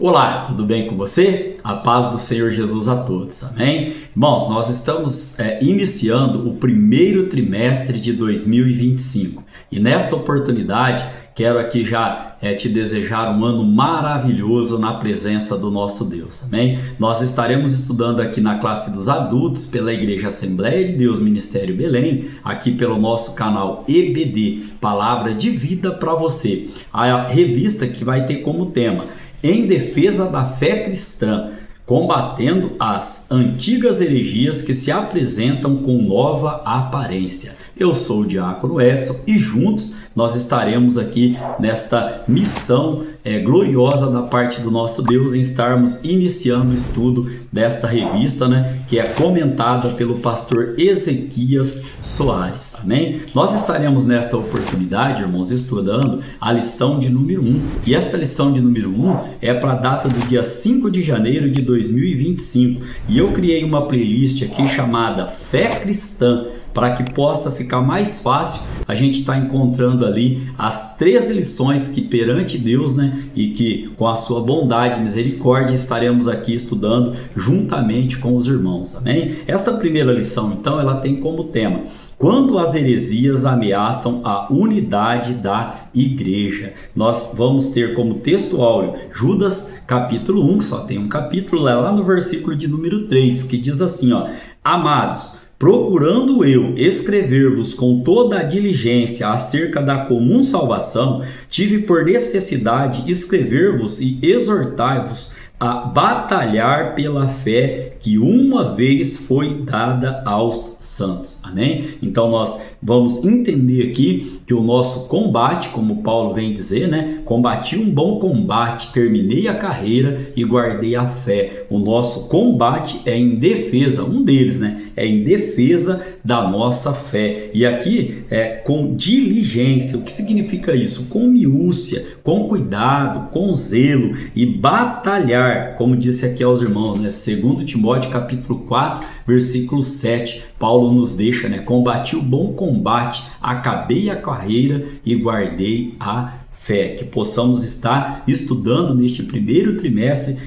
Olá, tudo bem com você? A paz do Senhor Jesus a todos, amém? Irmãos, nós estamos iniciando o primeiro trimestre de 2025 e nesta oportunidade quero aqui já te desejar um ano maravilhoso na presença do nosso Deus, amém? Nós estaremos estudando aqui na classe dos adultos pela Igreja Assembleia de Deus Ministério Belém, aqui pelo nosso canal EBD, Palavra de Vida para você, a revista que vai ter como tema Em Defesa da Fé Cristã, combatendo as antigas heresias que se apresentam com nova aparência. Eu sou o Diácono Edson e juntos nós estaremos aqui nesta missão gloriosa da parte do nosso Deus em estarmos iniciando o estudo desta revista, que é comentada pelo pastor Ezequias Soares, amém? Nós estaremos nesta oportunidade, irmãos, estudando a lição de número 1 e esta lição de número 1 é para a data do dia 5 de janeiro de 2025 e eu criei uma playlist aqui chamada Fé Cristã, para que possa ficar mais fácil a gente estar encontrando ali as 13 lições que perante Deus, e que com a sua bondade e misericórdia estaremos aqui estudando juntamente com os irmãos, amém? Esta primeira lição, então, ela tem como tema quando as heresias ameaçam a unidade da igreja. Nós vamos ter como texto áureo Judas capítulo 1, que só tem um capítulo, lá no versículo de número 3, que diz assim, amados, procurando eu escrever-vos com toda a diligência acerca da comum salvação, tive por necessidade escrever-vos e exortar-vos a batalhar pela fé que uma vez foi dada aos santos, amém? Então nós vamos entender aqui que o nosso combate, como Paulo vem dizer, combati um bom combate, terminei a carreira e guardei a fé. O nosso combate é em defesa, um deles, é em defesa da nossa fé. E aqui é com diligência. O que significa isso? Com miúcia, com cuidado, com zelo e batalhar, como disse aqui aos irmãos, 2 Timóteo capítulo 4, versículo 7, Paulo nos deixa, combati o bom combate, acabei a carreira e guardei a fé. Que possamos estar estudando neste primeiro trimestre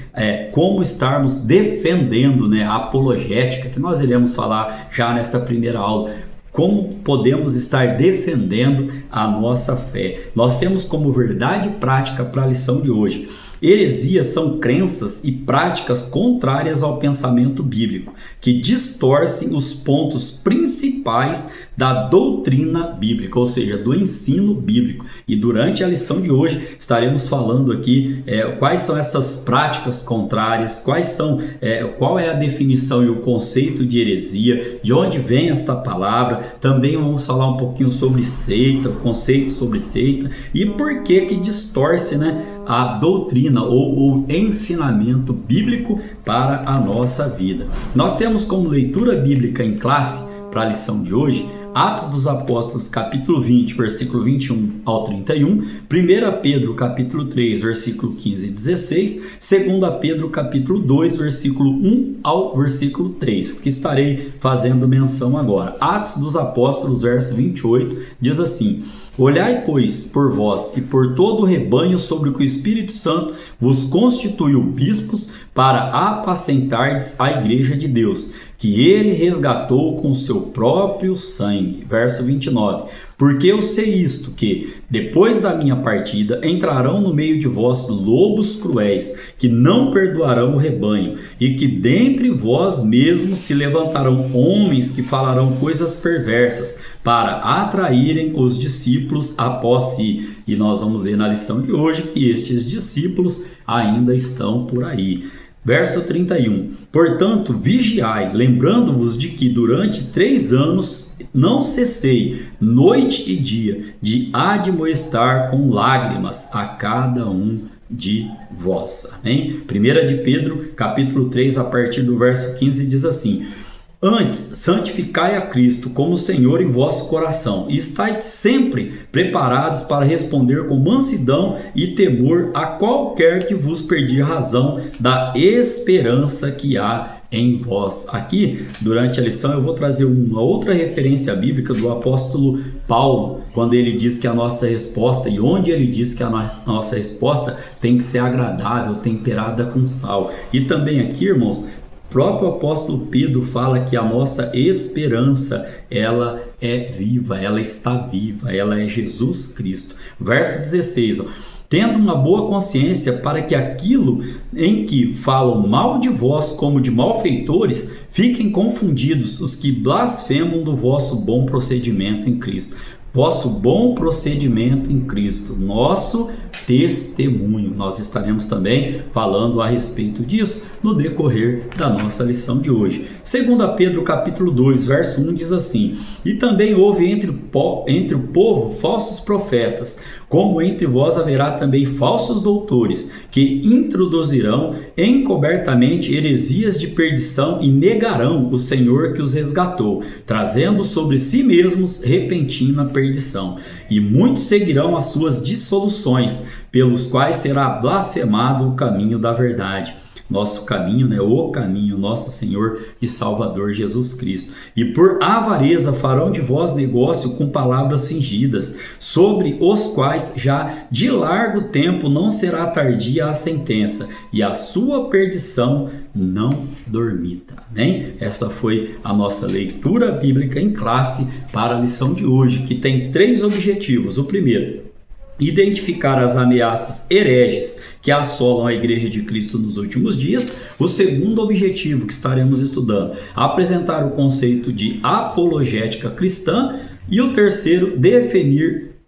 como estarmos defendendo a apologética, que nós iremos falar já nesta primeira aula. Como podemos estar defendendo a nossa fé. Nós temos como verdade prática para a lição de hoje: heresias são crenças e práticas contrárias ao pensamento bíblico, que distorcem os pontos principais da doutrina bíblica, ou seja, do ensino bíblico. E durante a lição de hoje estaremos falando aqui quais são essas práticas contrárias, qual é a definição e o conceito de heresia, de onde vem esta palavra. Também vamos falar um pouquinho sobre seita, o conceito sobre seita e por que distorce a doutrina ou o ensinamento bíblico para a nossa vida. Nós temos como leitura bíblica em classe para a lição de hoje Atos dos Apóstolos capítulo 20, versículo 21 ao 31, 1 Pedro capítulo 3, versículo 15 e 16, 2 Pedro capítulo 2, versículo 1 ao versículo 3, que estarei fazendo menção agora. Atos dos Apóstolos, verso 28, diz assim: olhai, pois, por vós e por todo o rebanho sobre o que o Espírito Santo vos constituiu bispos para apacentardes a igreja de Deus, que ele resgatou com seu próprio sangue. Verso 29. Porque eu sei isto, que, depois da minha partida, entrarão no meio de vós lobos cruéis, que não perdoarão o rebanho, e que dentre vós mesmos se levantarão homens que falarão coisas perversas, para atraírem os discípulos após si. E nós vamos ver na lição de hoje que estes discípulos ainda estão por aí. Verso 31. Portanto, vigiai, lembrando-vos de que durante 3 anos não cessei, noite e dia, de admoestar com lágrimas a cada um de vós. Amém? 1 de Pedro, capítulo 3, a partir do verso 15, diz assim: antes, santificai a Cristo como Senhor em vosso coração, e estai sempre preparados para responder com mansidão e temor a qualquer que vos pedir razão da esperança que há em vós. Aqui, durante a lição, eu vou trazer uma outra referência bíblica do apóstolo Paulo, quando ele diz que a nossa resposta, e onde ele diz que a nossa resposta tem que ser agradável, temperada com sal. E também aqui, irmãos, o próprio apóstolo Pedro fala que a nossa esperança, ela é viva, ela está viva, ela é Jesus Cristo. Verso 16, tendo uma boa consciência para que aquilo em que falam mal de vós como de malfeitores, fiquem confundidos os que blasfemam do vosso bom procedimento em Cristo. Vosso bom procedimento em Cristo, nosso testemunho. Nós estaremos também falando a respeito disso no decorrer da nossa lição de hoje. 2 Pedro capítulo 2, verso 1 diz assim: e também houve entre o povo falsos profetas, como entre vós haverá também falsos doutores, que introduzirão encobertamente heresias de perdição e negarão o Senhor que os resgatou, trazendo sobre si mesmos repentina perdição. E muitos seguirão as suas dissoluções, pelos quais será blasfemado o caminho da verdade. Nosso caminho, o caminho, nosso Senhor e Salvador Jesus Cristo. E por avareza farão de vós negócio com palavras fingidas, sobre os quais já de largo tempo não será tardia a sentença, e a sua perdição não dormita. Amém? Essa foi a nossa leitura bíblica em classe para a lição de hoje, que tem 3 objetivos. O primeiro, identificar as ameaças hereges que assolam a Igreja de Cristo nos últimos dias. O segundo objetivo que estaremos estudando, apresentar o conceito de apologética cristã. E o terceiro,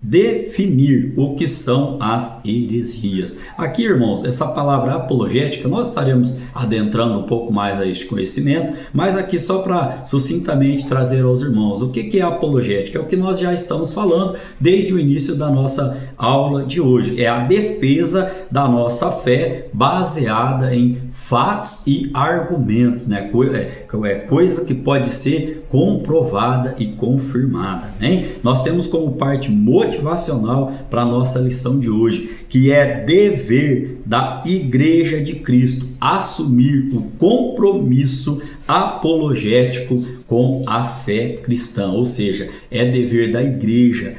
definir o que são as heresias. Aqui, irmãos, essa palavra apologética, nós estaremos adentrando um pouco mais a este conhecimento, mas aqui só para sucintamente trazer aos irmãos o que é apologética. É o que nós já estamos falando desde o início da nossa aula de hoje. É a defesa da nossa fé baseada em fatos e argumentos, coisa que pode ser comprovada e confirmada, né? Nós temos como parte motivacional para a nossa lição de hoje, que é dever da Igreja de Cristo assumir o compromisso apologético com a fé cristã, ou seja, é dever da igreja,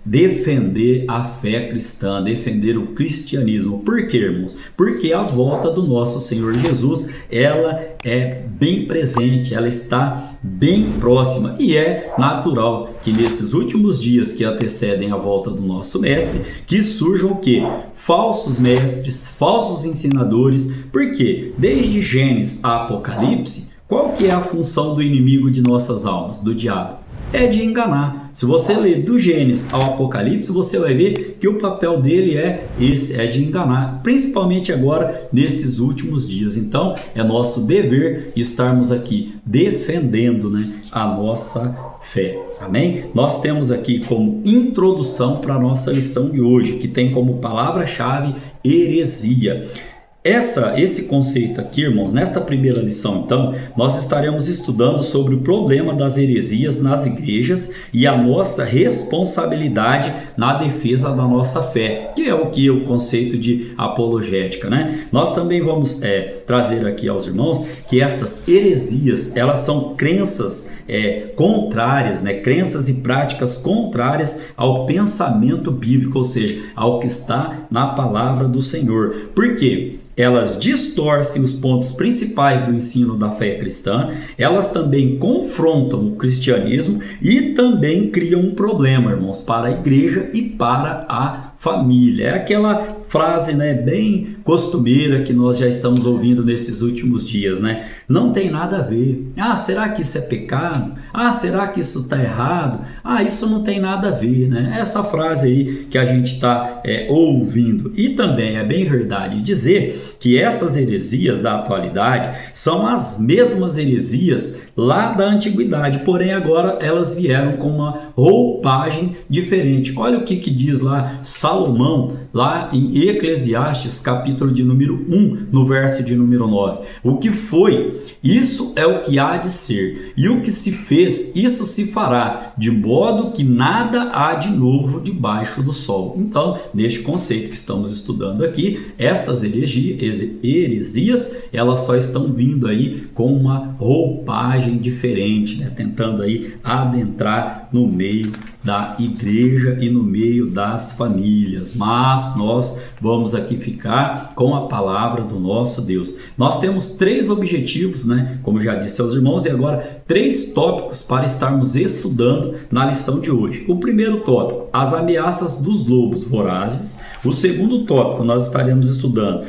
defender a fé cristã, defender o cristianismo. Por quê, irmãos? Porque a volta do nosso Senhor Jesus, ela é bem presente, ela está bem próxima, e é natural que nesses últimos dias que antecedem a volta do nosso mestre, que surjam o quê? Falsos mestres, falsos ensinadores. Por quê? Desde Gênesis a Apocalipse, qual que é a função do inimigo de nossas almas, do diabo? É de enganar. Se você ler do Gênesis ao Apocalipse, você vai ver que o papel dele é esse, é de enganar, principalmente agora nesses últimos dias. Então, é nosso dever estarmos aqui defendendo, a nossa fé. Amém? Nós temos aqui como introdução para a nossa lição de hoje, que tem como palavra-chave heresia. Esse conceito aqui, irmãos, nesta primeira lição, então, nós estaremos estudando sobre o problema das heresias nas igrejas e a nossa responsabilidade na defesa da nossa fé, que é o conceito de apologética, Nós também vamos trazer aqui aos irmãos que estas heresias, elas são crenças contrárias, crenças e práticas contrárias ao pensamento bíblico, ou seja, ao que está na palavra do Senhor. Por quê? Elas distorcem os pontos principais do ensino da fé cristã, elas também confrontam o cristianismo e também criam um problema, irmãos, para a igreja e para a família. É aquela frase, bem costumeira que nós já estamos ouvindo nesses últimos dias, Não tem nada a ver. Ah, será que isso é pecado? Ah, será que isso está errado? Ah, isso não tem nada a ver, Essa frase aí que a gente está ouvindo. E também é bem verdade dizer que essas heresias da atualidade são as mesmas heresias lá da antiguidade, porém agora elas vieram com uma roupagem diferente. Olha o que diz lá Salomão, lá em Eclesiastes, capítulo de número 1, no verso de número 9. O que foi, isso é o que há de ser, e o que se fez, isso se fará, de modo que nada há de novo debaixo do sol. Então, neste conceito que estamos estudando aqui, essas heresias, elas só estão vindo aí com uma roupagem diferente, né? Tentando aí adentrar no meio da igreja e no meio das famílias, mas nós vamos aqui ficar com a palavra do nosso Deus. Nós temos 3 objetivos, né? Como já disse aos irmãos, e agora 3 tópicos para estarmos estudando na lição de hoje. O primeiro tópico, as ameaças dos lobos vorazes. O segundo tópico, nós estaremos estudando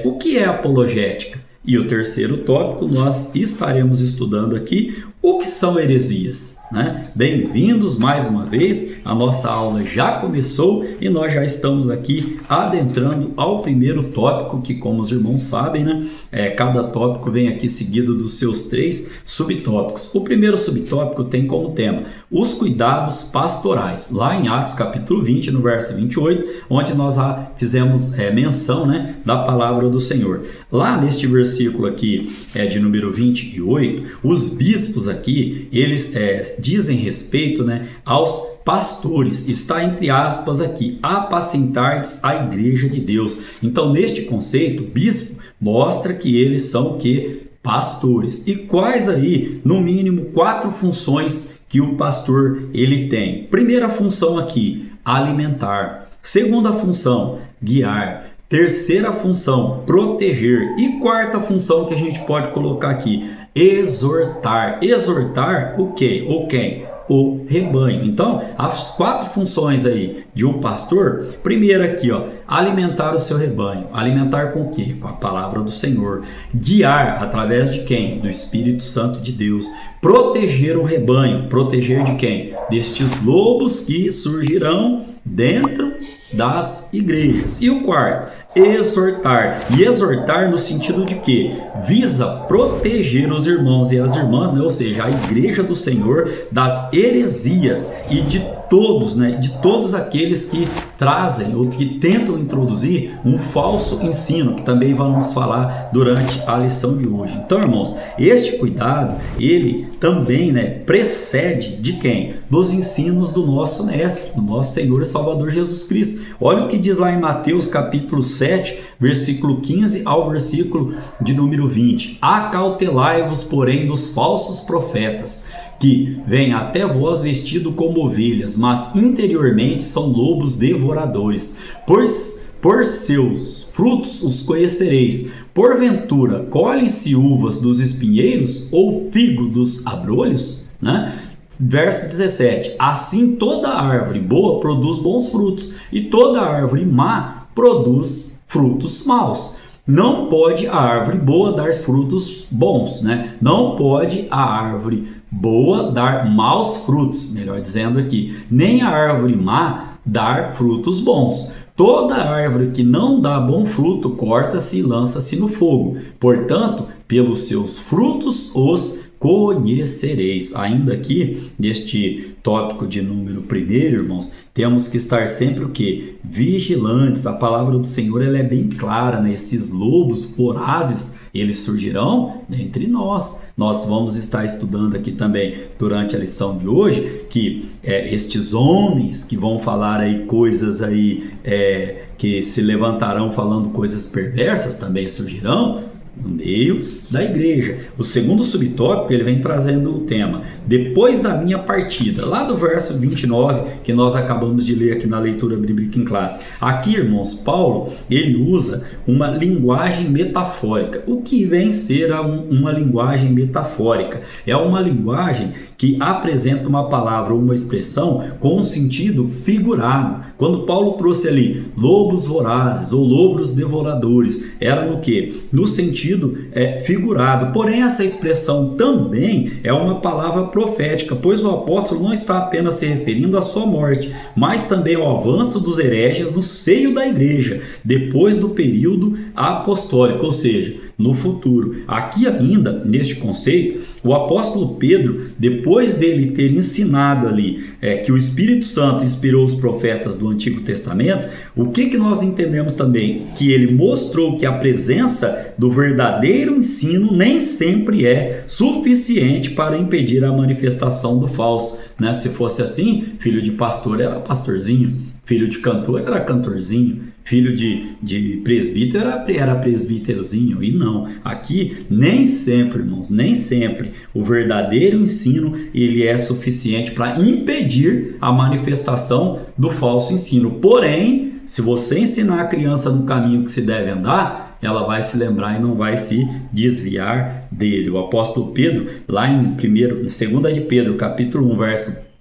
o que é apologética. E o terceiro tópico, nós estaremos estudando aqui o que são heresias. Né? Bem-vindos mais uma vez, a nossa aula já começou e nós já estamos aqui adentrando ao primeiro tópico, que como os irmãos sabem, né? Cada tópico vem aqui seguido dos seus 3 subtópicos. O primeiro subtópico tem como tema os cuidados pastorais, lá em Atos capítulo 20, no verso 28, onde nós já fizemos menção, né, da palavra do Senhor. Lá neste versículo aqui, de número 28, os bispos aqui, eles dizem respeito, né, aos pastores, está entre aspas aqui, apacentardes a igreja de Deus. Então, neste conceito, bispo mostra que eles são o quê? Pastores. E quais aí, no mínimo, 4 funções que o pastor ele tem? Primeira função aqui, alimentar. Segunda função, guiar. Terceira função, proteger. E quarta função que a gente pode colocar aqui, exortar. Exortar o quê? Ou quem? O rebanho. Então, as 4 funções aí de um pastor, primeiro aqui, ó, alimentar o seu rebanho. Alimentar com o quê? Com a palavra do Senhor. Guiar através de quem? Do Espírito Santo de Deus. Proteger o rebanho. Proteger de quem? Destes lobos que surgirão dentro das igrejas. E o quarto, exortar. E exortar no sentido de que visa proteger os irmãos e as irmãs, né? Ou seja, a igreja do Senhor das heresias e de todos, né? De todos aqueles que trazem ou que tentam introduzir um falso ensino, que também vamos falar durante a lição de hoje. Então, irmãos, este cuidado, ele também, né, precede de quem? Dos ensinos do nosso mestre, do nosso Senhor e Salvador Jesus Cristo. Olha o que diz lá em Mateus capítulo 7, versículo 15 ao versículo de número 20. Acautelai-vos, porém, dos falsos profetas, que vêm até vós vestido como ovelhas, mas interiormente são lobos devoradores. Por seus frutos os conhecereis. Porventura, colhem-se uvas dos espinheiros ou figo dos abrolhos? Né? Verso 17. Assim toda árvore boa produz bons frutos, e toda árvore má produz frutos maus. Não pode a árvore boa dar frutos bons, né? Não pode a árvore boa dar maus frutos, melhor dizendo aqui, nem a árvore má dar frutos bons. Toda árvore que não dá bom fruto corta-se e lança-se no fogo. Portanto, pelos seus frutos os conhecereis. Ainda aqui, neste tópico de número 1, irmãos, temos que estar sempre o quê? Vigilantes. A palavra do Senhor ela é bem clara, né? Esses lobos vorazes, eles surgirão dentre nós. Nós vamos estar estudando aqui também durante a lição de hoje que estes homens que vão falar aí coisas aí que se levantarão falando coisas perversas também surgirão no meio da igreja. O segundo subtópico ele vem trazendo o tema depois da minha partida, lá do verso 29 que nós acabamos de ler aqui na leitura bíblica em classe. Aqui, irmãos, Paulo ele usa uma linguagem metafórica. O que vem ser uma linguagem metafórica? É uma linguagem que apresenta uma palavra ou uma expressão com um sentido figurado. Quando Paulo trouxe ali lobos vorazes ou lobos devoradores, era no que? No sentido sentido figurado. Porém, essa expressão também é uma palavra profética, pois o apóstolo não está apenas se referindo à sua morte, mas também ao avanço dos hereges no seio da igreja, depois do período apostólico, ou seja, no futuro. Aqui ainda, neste conceito, o apóstolo Pedro, depois dele ter ensinado ali que o Espírito Santo inspirou os profetas do Antigo Testamento, o que nós entendemos também? Que ele mostrou que a presença do verdadeiro ensino nem sempre é suficiente para impedir a manifestação do falso, né? Se fosse assim, filho de pastor era pastorzinho, filho de cantor era cantorzinho, filho de presbítero era presbíterozinho. E não, aqui nem sempre, irmãos, nem sempre o verdadeiro ensino ele é suficiente para impedir a manifestação do falso ensino. Porém, se você ensinar a criança no caminho que se deve andar, ela vai se lembrar e não vai se desviar dele. O apóstolo Pedro, lá em 2 de Pedro, capítulo 1, verso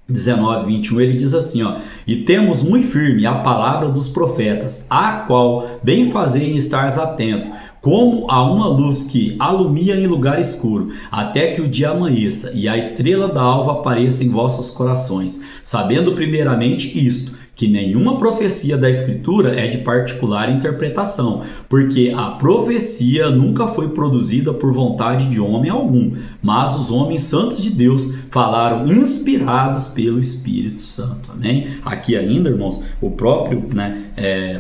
19, 21, ele diz assim, e temos muito firme a palavra dos profetas, a qual bem fazem estar atento, como a uma luz que alumia em lugar escuro, até que o dia amanheça e a estrela da alva apareça em vossos corações, sabendo primeiramente isto, que nenhuma profecia da Escritura é de particular interpretação, porque a profecia nunca foi produzida por vontade de homem algum, mas os homens santos de Deus falaram inspirados pelo Espírito Santo. Amém? Aqui ainda, irmãos, o próprio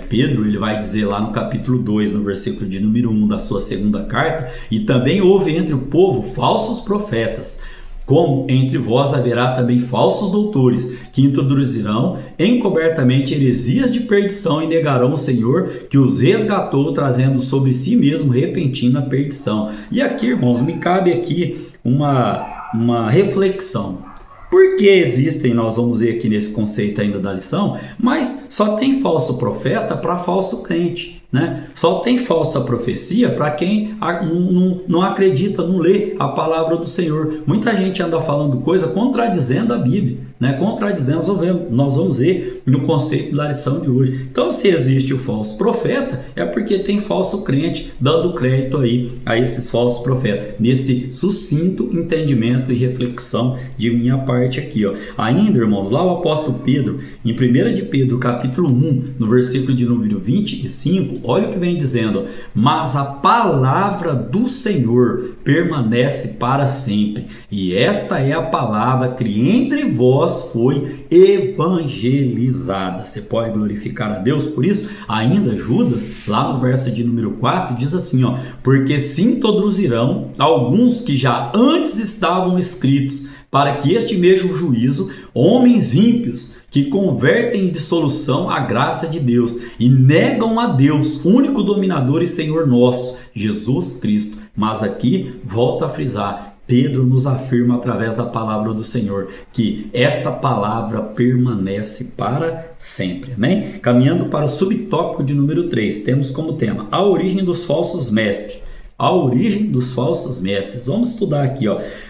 Pedro, ele vai dizer lá no capítulo 2, no versículo de número 1 da sua segunda carta, e também houve entre o povo falsos profetas, como entre vós haverá também falsos doutores, que introduzirão encobertamente heresias de perdição e negarão o Senhor que os resgatou, trazendo sobre si mesmo repentina perdição. E aqui, irmãos, me cabe aqui uma reflexão. Por que existem, nós vamos ver aqui nesse conceito ainda da lição, mas só tem falso profeta para falso crente, né? Só tem falsa profecia para quem não acredita, não lê a palavra do Senhor. Muita gente anda falando coisa contradizendo a Bíblia, né? Contradizendo, nós vamos ver no conceito da lição de hoje. Então, se existe o falso profeta, é porque tem falso crente dando crédito aí a esses falsos profetas, nesse sucinto entendimento e reflexão de minha parte aqui, Ainda, irmãos, lá o apóstolo Pedro, em 1 de Pedro, capítulo 1, no versículo de número 25, olha o que vem dizendo, mas a palavra do Senhor permanece para sempre, e esta é a palavra que entre vós foi evangelizada. Você pode glorificar a Deus por isso? Ainda Judas, lá no verso de número 4, diz assim, porque se introduzirão alguns que já antes estavam escritos, para que este mesmo juízo, homens ímpios, que convertem em dissolução a graça de Deus e negam a Deus, único dominador e Senhor nosso, Jesus Cristo. Mas aqui, volta a frisar, Pedro nos afirma através da palavra do Senhor que esta palavra permanece para sempre. Amém? Caminhando para o subtópico de número 3, temos como tema a origem dos falsos mestres. A origem dos falsos mestres. Vamos estudar aqui,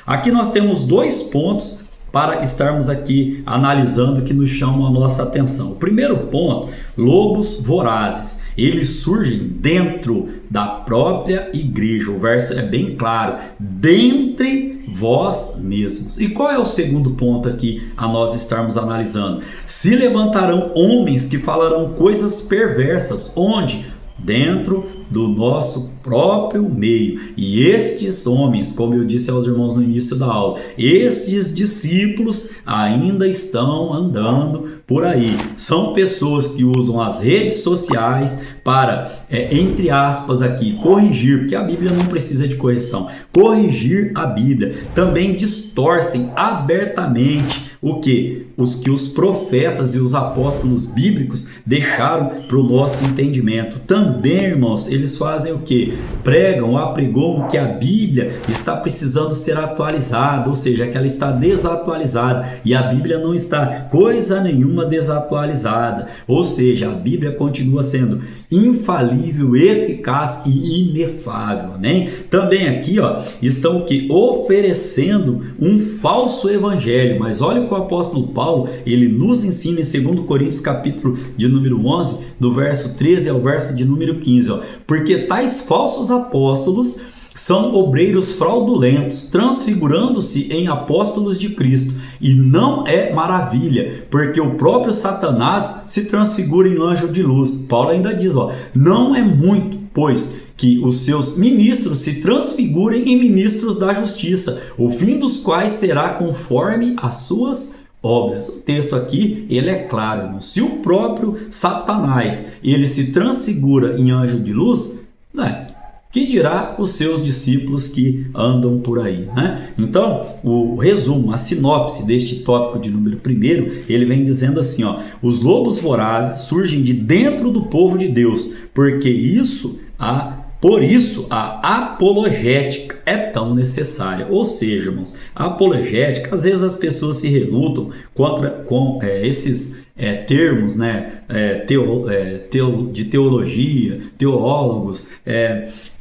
Aqui nós temos 2 pontos para estarmos aqui analisando que nos chamam a nossa atenção. O primeiro ponto, lobos vorazes. Eles surgem dentro da própria igreja. O verso é bem claro, dentre vós mesmos. E qual é o segundo ponto aqui a nós estarmos analisando? Se levantarão homens que falarão coisas perversas, onde? Dentro do nosso próprio meio. E estes homens, como eu disse aos irmãos no início da aula, estes discípulos ainda estão andando por aí. São pessoas que usam as redes sociais para, entre aspas aqui, corrigir, porque a Bíblia não precisa de correção, corrigir a Bíblia. Também distorcem abertamente o que? Os profetas e os apóstolos bíblicos deixaram para o nosso entendimento. Também, irmãos, eles fazem o que? Pregam, apregoam que a Bíblia está precisando ser atualizada, ou seja, que ela está desatualizada, e a Bíblia não está coisa nenhuma desatualizada, ou seja, a Bíblia continua sendo infalível infalível, eficaz e inefável, amém? Também aqui, estão que oferecendo um falso evangelho, mas olha o que o apóstolo Paulo, ele nos ensina em 2 Coríntios capítulo de número 11, do verso 13 ao verso de número 15, porque tais falsos apóstolos são obreiros fraudulentos, transfigurando-se em apóstolos de Cristo. E não é maravilha, porque o próprio Satanás se transfigura em anjo de luz. Paulo ainda diz, não é muito, pois que os seus ministros se transfigurem em ministros da justiça, o fim dos quais será conforme as suas obras. O texto aqui, ele é claro, irmão. Se o próprio Satanás, ele se transfigura em anjo de luz, que dirá os seus discípulos que andam por aí, né? Então, o resumo, a sinopse deste tópico de número 1, ele vem dizendo assim, os lobos vorazes surgem de dentro do povo de Deus, por isso a apologética é tão necessária. Ou seja, irmãos, a apologética, às vezes as pessoas se relutam com esses termos, né, de teologia, teólogos.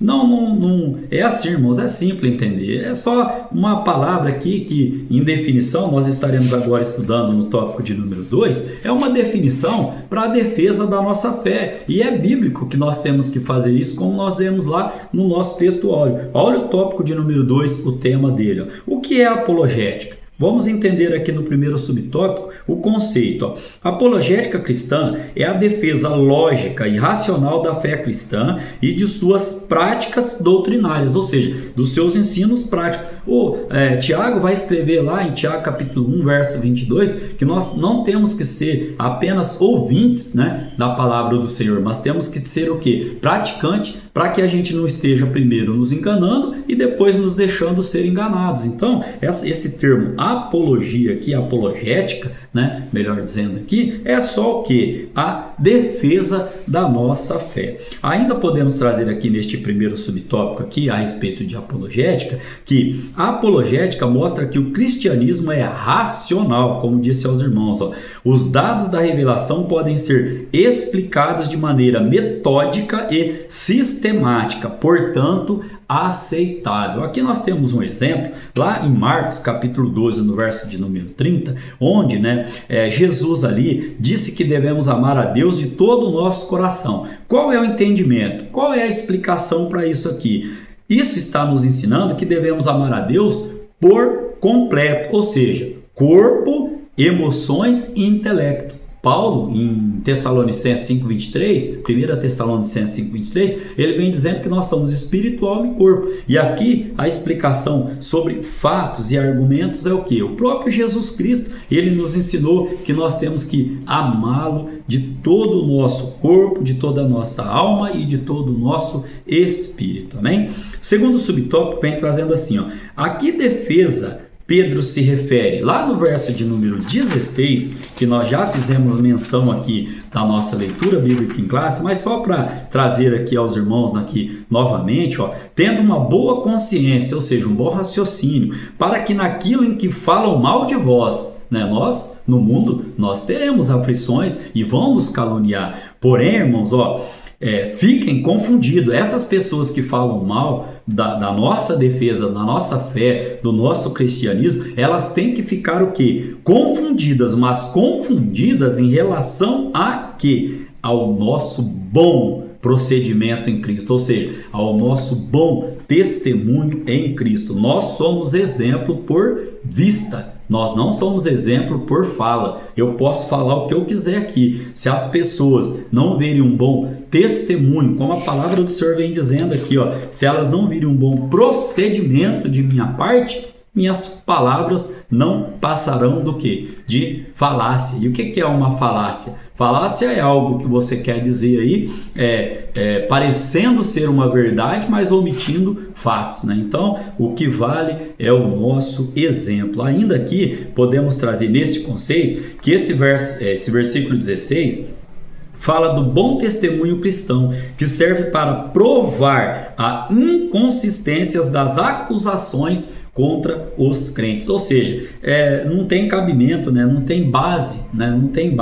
Não é assim, irmãos, é simples entender. É só uma palavra aqui que, em definição, nós estaremos agora estudando no tópico de número 2, é uma definição para a defesa da nossa fé. E é bíblico que nós temos que fazer isso, como nós vemos lá no nosso texto áureo. Olha o tópico de número 2, o tema dele. O que é apologética? Vamos entender aqui no primeiro subtópico o conceito. A apologética cristã é a defesa lógica e racional da fé cristã e de suas práticas doutrinárias, ou seja, dos seus ensinos práticos. Tiago vai escrever lá em Tiago capítulo 1, verso 22, que nós não temos que ser apenas ouvintes, né, da palavra do Senhor, mas temos que ser o quê? Praticante, para que a gente não esteja primeiro nos enganando e depois nos deixando ser enganados. Então, esse termo apologia aqui, apologética, né, melhor dizendo aqui, é só o que? A defesa da nossa fé. Ainda podemos trazer aqui neste primeiro subtópico aqui a respeito de apologética, que a apologética mostra que o cristianismo é racional, como disse aos irmãos. Os dados da revelação podem ser explicados de maneira metódica e sistemática, portanto, aceitável. Aqui nós temos um exemplo, lá em Marcos capítulo 12, no verso de número 30, onde Jesus ali disse que devemos amar a Deus de todo o nosso coração. Qual é o entendimento? Qual é a explicação para isso aqui? Isso está nos ensinando que devemos amar a Deus por completo, ou seja, corpo, emoções e intelecto. Paulo, em Tessalonicenses 5:23, 1 Tessalonicenses 5:23, ele vem dizendo que nós somos espírito, alma e corpo. E aqui a explicação sobre fatos e argumentos é o que? O próprio Jesus Cristo, ele nos ensinou que nós temos que amá-lo de todo o nosso corpo, de toda a nossa alma e de todo o nosso espírito. Amém? Segundo subtópico vem trazendo assim, a que defesa Pedro se refere? Lá no verso de número 16, que nós já fizemos menção aqui da nossa leitura bíblica em classe, mas só para trazer aqui aos irmãos aqui novamente, tendo uma boa consciência, ou seja, um bom raciocínio, para que naquilo em que falam mal de vós, nós, no mundo, nós teremos aflições e vão nos caluniar. Porém, irmãos, fiquem confundidos. Essas pessoas que falam mal da nossa defesa, da nossa fé, do nosso cristianismo, elas têm que ficar o quê? Confundidas, mas confundidas em relação a quê? Ao nosso bom procedimento em Cristo, ou seja, ao nosso bom testemunho em Cristo. Nós somos exemplo por vista. Nós não somos exemplo por fala. Eu posso falar o que eu quiser aqui. Se as pessoas não verem um bom testemunho, como a palavra do Senhor vem dizendo aqui, se elas não virem um bom procedimento de minha parte, minhas palavras não passarão do quê? De falácia. E o que é uma falácia? Falácia é algo que você quer dizer aí, parecendo ser uma verdade, mas omitindo fatos, né? Então, o que vale é o nosso exemplo. Ainda aqui, podemos trazer neste conceito que esse versículo 16 fala do bom testemunho cristão, que serve para provar as inconsistências das acusações contra os crentes, ou seja, não tem cabimento, não tem base, não tem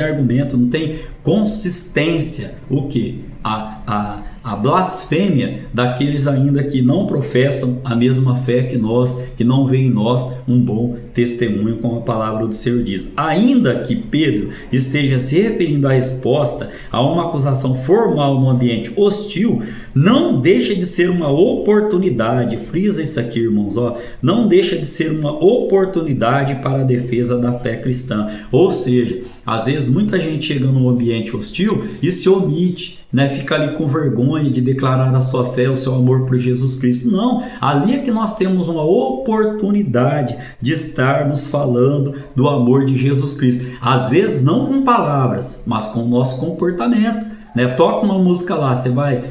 argumento, não tem consistência, o que? a blasfêmia daqueles ainda que não professam a mesma fé que nós, que não vê em nós um bom testemunho, como a palavra do Senhor diz. Ainda que Pedro esteja se referindo à resposta a uma acusação formal no ambiente hostil, não deixa de ser uma oportunidade, frisa isso aqui, irmãos, não deixa de ser uma oportunidade para a defesa da fé cristã. Ou seja, às vezes muita gente chega num ambiente hostil e se omite, fica ali com vergonha de declarar a sua fé, o seu amor por Jesus Cristo. Não, ali é que nós temos uma oportunidade de estarmos falando do amor de Jesus Cristo. Às vezes não com palavras, mas com o nosso comportamento. Toca uma música lá, você vai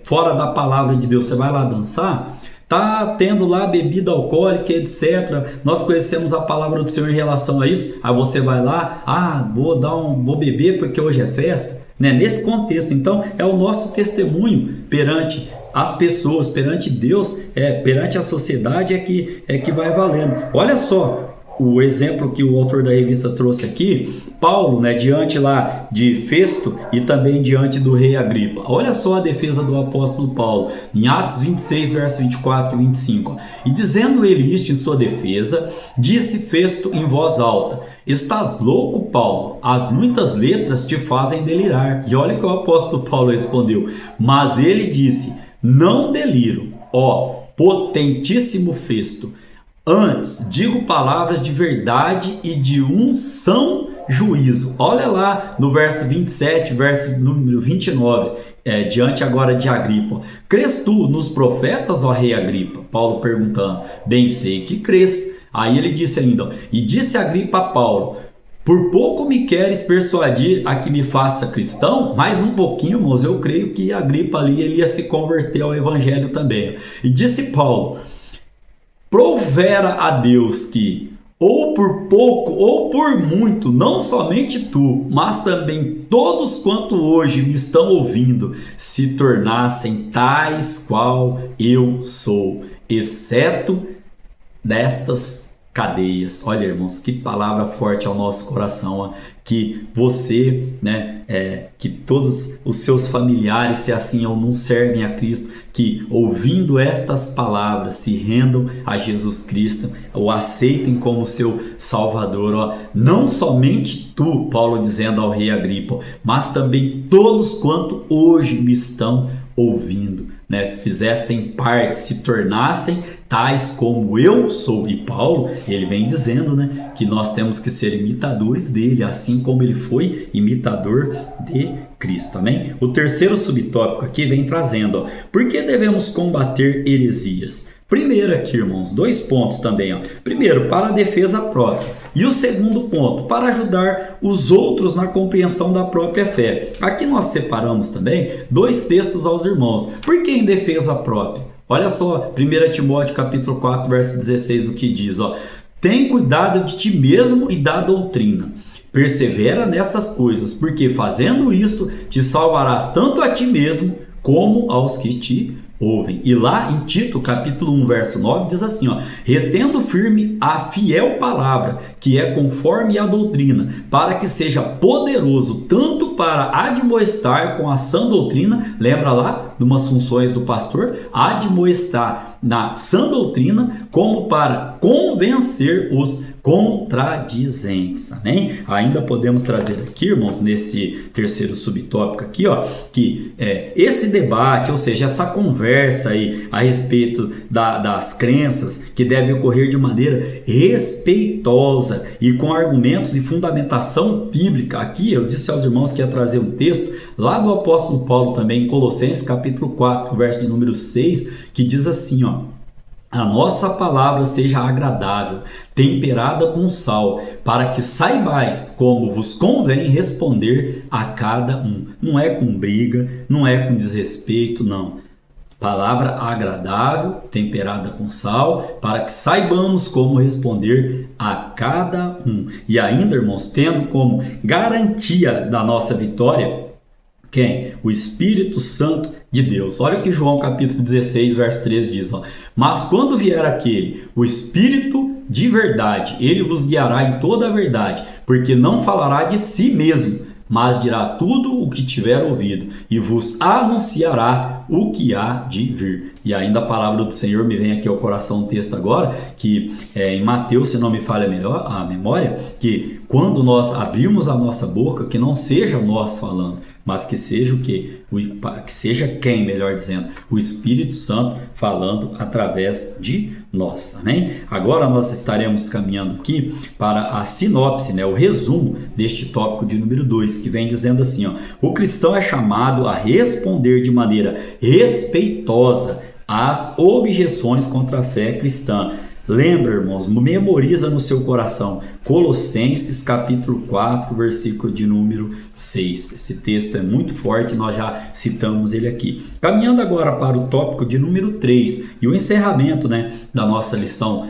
fora da palavra de Deus, você vai lá dançar, tá tendo lá bebida alcoólica, etc. Nós conhecemos a palavra do Senhor em relação a isso. Aí você vai lá, vou beber porque hoje é festa. Nesse contexto, então, é o nosso testemunho perante as pessoas, perante Deus, perante a sociedade é que vai valendo. Olha só o exemplo que o autor da revista trouxe aqui, Paulo, diante lá de Festo e também diante do rei Agripa. Olha só a defesa do apóstolo Paulo, em Atos 26, versos 24 e 25. E dizendo ele isto em sua defesa, disse Festo em voz alta: estás louco, Paulo? As muitas letras te fazem delirar. E olha que o apóstolo Paulo respondeu: mas ele disse: não deliro, ó potentíssimo Festo. Antes, digo palavras de verdade e de um são juízo. Olha lá no verso 27, verso número 29, diante agora de Agripa. Crês tu nos profetas, ó rei Agripa? Paulo perguntando. Bem sei que crês. Aí ele disse ainda, e disse Agripa a Paulo: por pouco me queres persuadir a que me faça cristão? Mais um pouquinho, irmãos, eu creio que Agripa ali ele ia se converter ao evangelho também. E disse Paulo: provera a Deus que, ou por pouco ou por muito, não somente tu, mas também todos quanto hoje me estão ouvindo, se tornassem tais qual eu sou, exceto destas cadeias. Olha, irmãos, que palavra forte ao nosso coração, que você, que todos os seus familiares, se assim ou não servem a Cristo, que ouvindo estas palavras se rendam a Jesus Cristo, o aceitem como seu Salvador. Não somente tu, Paulo dizendo ao rei Agripa, mas também todos quanto hoje me estão ouvindo, fizessem parte, se tornassem tais como eu sou. E Paulo, ele vem dizendo, que nós temos que ser imitadores dele, assim como ele foi imitador de Cristo, amém? O terceiro subtópico aqui vem trazendo, por que devemos combater heresias? Primeiro aqui, irmãos, 2 pontos também. Primeiro, para a defesa própria. E o segundo ponto, para ajudar os outros na compreensão da própria fé. Aqui nós separamos também 2 textos aos irmãos. Por que em defesa própria? Olha só, 1 Timóteo capítulo 4, verso 16, o que diz, tem cuidado de ti mesmo e da doutrina. Persevera nestas coisas, porque fazendo isto, te salvarás tanto a ti mesmo, como aos que te ouvem. E lá em Tito, capítulo 1, verso 9, diz assim, retendo firme a fiel palavra, que é conforme a doutrina, para que seja poderoso tanto para admoestar com a sã doutrina, lembra lá de umas funções do pastor, admoestar na sã doutrina, como para convencer os contradizentes, amém? Ainda podemos trazer aqui, irmãos, nesse terceiro subtópico aqui, que esse debate, ou seja, essa conversa aí a respeito das crenças, que deve ocorrer de maneira respeitosa e com argumentos de fundamentação bíblica. Aqui eu disse aos irmãos que ia trazer um texto lá do apóstolo Paulo também, em Colossenses capítulo 4, verso de número 6, que diz assim, a nossa palavra seja agradável, temperada com sal, para que saibais como vos convém responder a cada um. Não é com briga, não é com desrespeito, não. Palavra agradável, temperada com sal, para que saibamos como responder a cada um. E ainda, irmãos, tendo como garantia da nossa vitória, quem? O Espírito Santo de Deus. Olha o que João capítulo 16, verso 13 diz, mas quando vier aquele, o Espírito de verdade, ele vos guiará em toda a verdade, porque não falará de si mesmo, mas dirá tudo o que tiver ouvido e vos anunciará o que há de vir. E ainda a palavra do Senhor me vem aqui ao coração um texto agora, que em Mateus, se não me falha a memória, que quando nós abrirmos a nossa boca, que não seja nós falando, mas que seja o quê? Que seja quem, melhor dizendo, o Espírito Santo falando através de nós, amém? Agora nós estaremos caminhando aqui para a sinopse, o resumo deste tópico de número 2, que vem dizendo assim, o cristão é chamado a responder de maneira respeitosa às objeções contra a fé cristã. Lembra, irmãos, memoriza no seu coração Colossenses capítulo 4, versículo de número 6. Esse texto é muito forte, nós já citamos ele aqui. Caminhando agora para o tópico de número 3 e o encerramento da nossa lição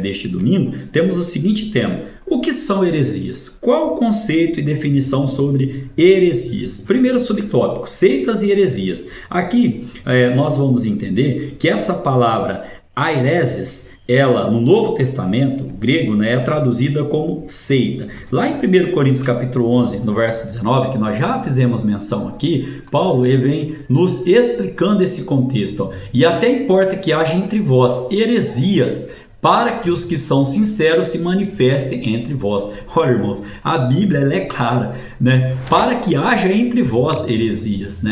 deste domingo, temos o seguinte tema: o que são heresias? Qual o conceito e definição sobre heresias? Primeiro subtópico, seitas e heresias. Aqui nós vamos entender que essa palavra hereses, ela no Novo Testamento grego, é traduzida como seita. Lá em 1 Coríntios capítulo 11, no verso 19, que nós já fizemos menção aqui, Paulo vem nos explicando esse contexto. E até importa que haja entre vós heresias, para que os que são sinceros se manifestem entre vós. Olha, irmãos, a Bíblia ela é clara, para que haja entre vós heresias,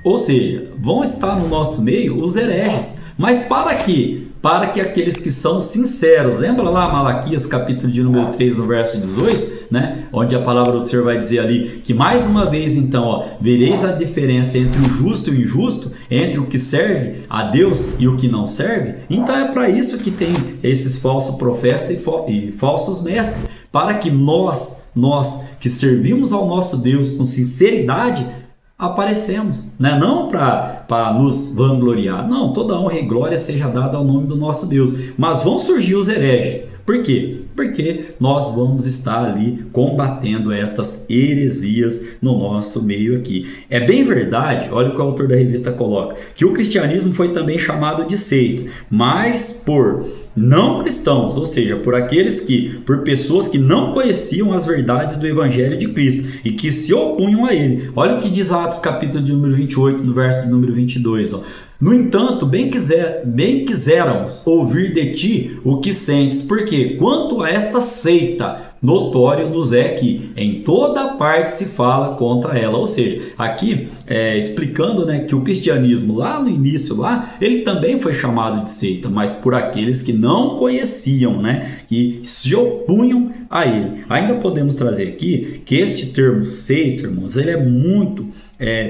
Ou seja, vão estar no nosso meio os hereges. Mas para quê? Para que aqueles que são sinceros, lembra lá Malaquias capítulo de número 3, no verso 18, onde a palavra do Senhor vai dizer ali, que mais uma vez então, vereis a diferença entre o justo e o injusto, entre o que serve a Deus e o que não serve. Então é para isso que tem esses falsos profetas e falsos mestres, para que nós que servimos ao nosso Deus com sinceridade, aparecemos, não para nos vangloriar, não, toda honra e glória seja dada ao nome do nosso Deus, mas vão surgir os hereges. Por quê? Porque nós vamos estar ali combatendo estas heresias no nosso meio aqui. É bem verdade, olha o que o autor da revista coloca, que o cristianismo foi também chamado de seita, mas por não cristãos, ou seja, por pessoas que não conheciam as verdades do Evangelho de Cristo e que se opunham a ele. Olha o que diz Atos capítulo de número 28, no verso de número 22, No entanto, bem quiséramos ouvir de ti o que sentes, porque quanto a esta seita, notório nos é que em toda parte se fala contra ela. Ou seja, aqui explicando que o cristianismo lá no início, ele também foi chamado de seita, mas por aqueles que não conheciam, que se opunham a ele. Ainda podemos trazer aqui que este termo seita, irmãos, ele é muito...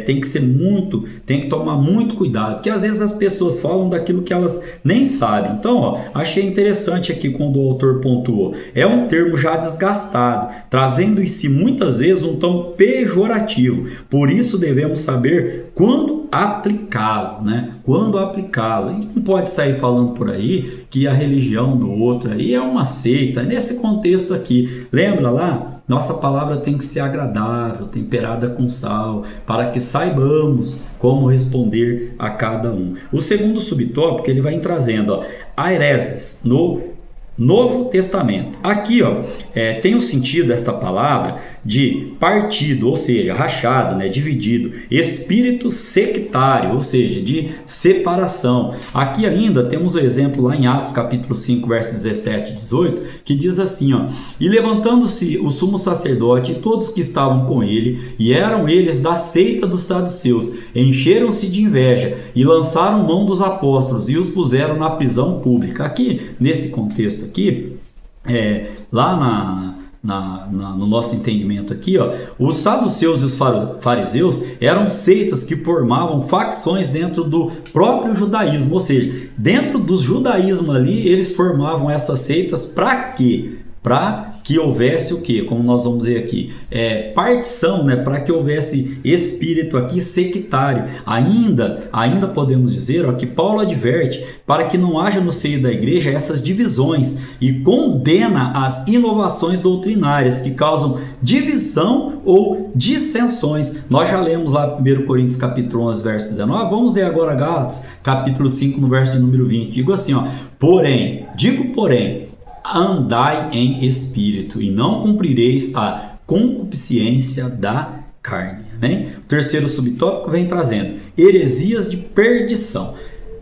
tem que tomar muito cuidado, porque às vezes as pessoas falam daquilo que elas nem sabem. Então, achei interessante aqui quando o autor pontuou, é um termo já desgastado, trazendo em si muitas vezes um tom pejorativo, por isso devemos saber quando aplicá-lo, Quando aplicá-lo. A gente não pode sair falando por aí que a religião do outro aí é uma seita, nesse contexto aqui. Lembra lá? Nossa palavra tem que ser agradável, temperada com sal, para que saibamos como responder a cada um. O segundo subtópico ele vai trazendo hereses no Novo Testamento. Aqui tem o sentido desta palavra de partido, ou seja, rachado, dividido, espírito sectário, ou seja, de separação. Aqui ainda temos o exemplo lá em Atos capítulo 5, versos 17 e 18, que diz assim, e levantando-se o sumo sacerdote e todos que estavam com ele, e eram eles da seita dos saduceus, encheram-se de inveja e lançaram mão dos apóstolos e os puseram na prisão pública. Aqui, nesse contexto aqui, lá no nosso entendimento aqui, os saduceus e os fariseus eram seitas que formavam facções dentro do próprio judaísmo, ou seja, dentro do judaísmo ali, eles formavam essas seitas para quê? Para que houvesse o quê? Como nós vamos ver aqui, partição, para que houvesse espírito aqui sectário. Ainda podemos dizer que Paulo adverte para que não haja no seio da igreja essas divisões e condena as inovações doutrinárias que causam divisão ou dissensões. Nós já lemos lá 1 Coríntios capítulo 11, verso 19, vamos ler agora Gálatas capítulo 5, no verso de número 20. Digo assim, porém, andai em espírito e não cumprireis a concupiscência da carne. Amém? O terceiro subtópico vem trazendo heresias de perdição.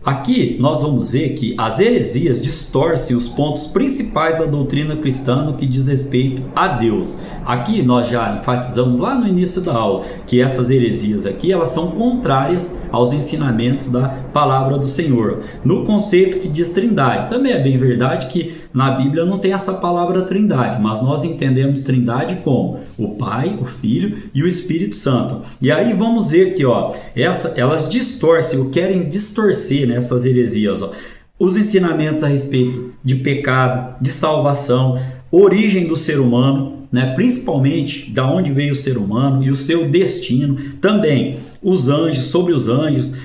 Aqui nós vamos ver que as heresias distorcem os pontos principais da doutrina cristã no que diz respeito a Deus. Aqui nós já enfatizamos lá no início da aula que essas heresias aqui, elas são contrárias aos ensinamentos da palavra do Senhor. No conceito que diz trindade, também é bem verdade que na Bíblia não tem essa palavra trindade, mas nós entendemos trindade como o Pai, o Filho e o Espírito Santo. E aí vamos ver que elas distorcem ou querem distorcer, né, essas heresias. Os ensinamentos a respeito de pecado, de salvação, origem do ser humano, né, principalmente da onde veio o ser humano e o seu destino, também os anjos,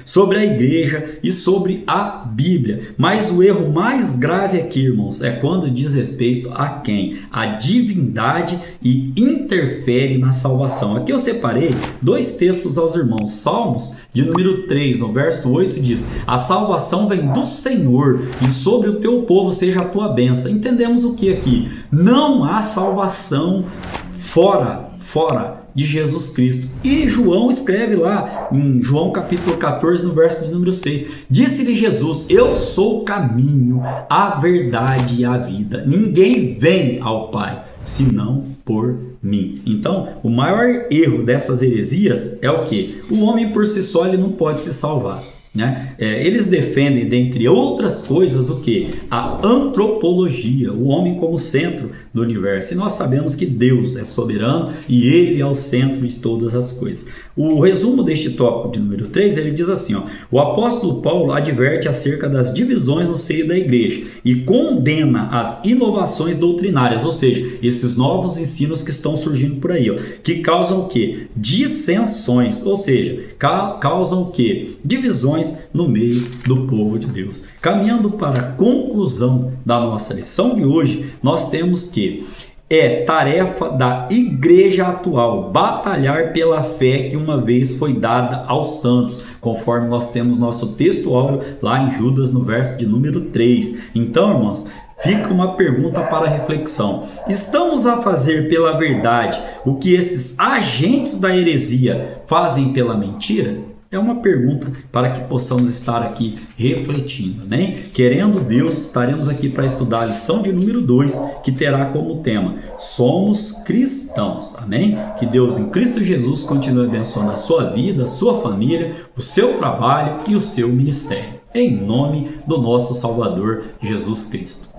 sobre a igreja e sobre a Bíblia. Mas o erro mais grave aqui, irmãos, é quando diz respeito a quem? A divindade e interfere na salvação. Aqui eu separei 2 textos aos irmãos. Salmos, de número 3, no verso 8, diz: a salvação vem do Senhor e sobre o teu povo seja a tua bênção. Entendemos o que aqui? Não há salvação fora de Jesus Cristo. E João escreve lá em João capítulo 14, no verso de número 6, disse-lhe Jesus: eu sou o caminho, a verdade e a vida. Ninguém vem ao Pai senão por mim. Então, o maior erro dessas heresias é o que? O homem por si só ele não pode se salvar. Né? Eles defendem, dentre outras coisas, o que? A antropologia, o homem como centro do universo. E nós sabemos que Deus é soberano e Ele é o centro de todas as coisas. O resumo deste tópico de número 3, ele diz assim, o apóstolo Paulo adverte acerca das divisões no seio da igreja e condena as inovações doutrinárias, ou seja, esses novos ensinos que estão surgindo por aí, que causam o quê? Dissensões, ou seja, causam o quê? Divisões no meio do povo de Deus. Caminhando para a conclusão da nossa lição de hoje, nós temos que é tarefa da igreja atual batalhar pela fé que uma vez foi dada aos santos, conforme nós temos nosso texto áureo lá em Judas, no verso de número 3. Então, irmãos, fica uma pergunta para reflexão. Estamos a fazer pela verdade o que esses agentes da heresia fazem pela mentira? É uma pergunta para que possamos estar aqui refletindo, né? Querendo Deus, estaremos aqui para estudar a lição de número 2, que terá como tema: somos cristãos, amém? Que Deus em Cristo Jesus continue abençoando a sua vida, a sua família, o seu trabalho e o seu ministério. Em nome do nosso Salvador Jesus Cristo.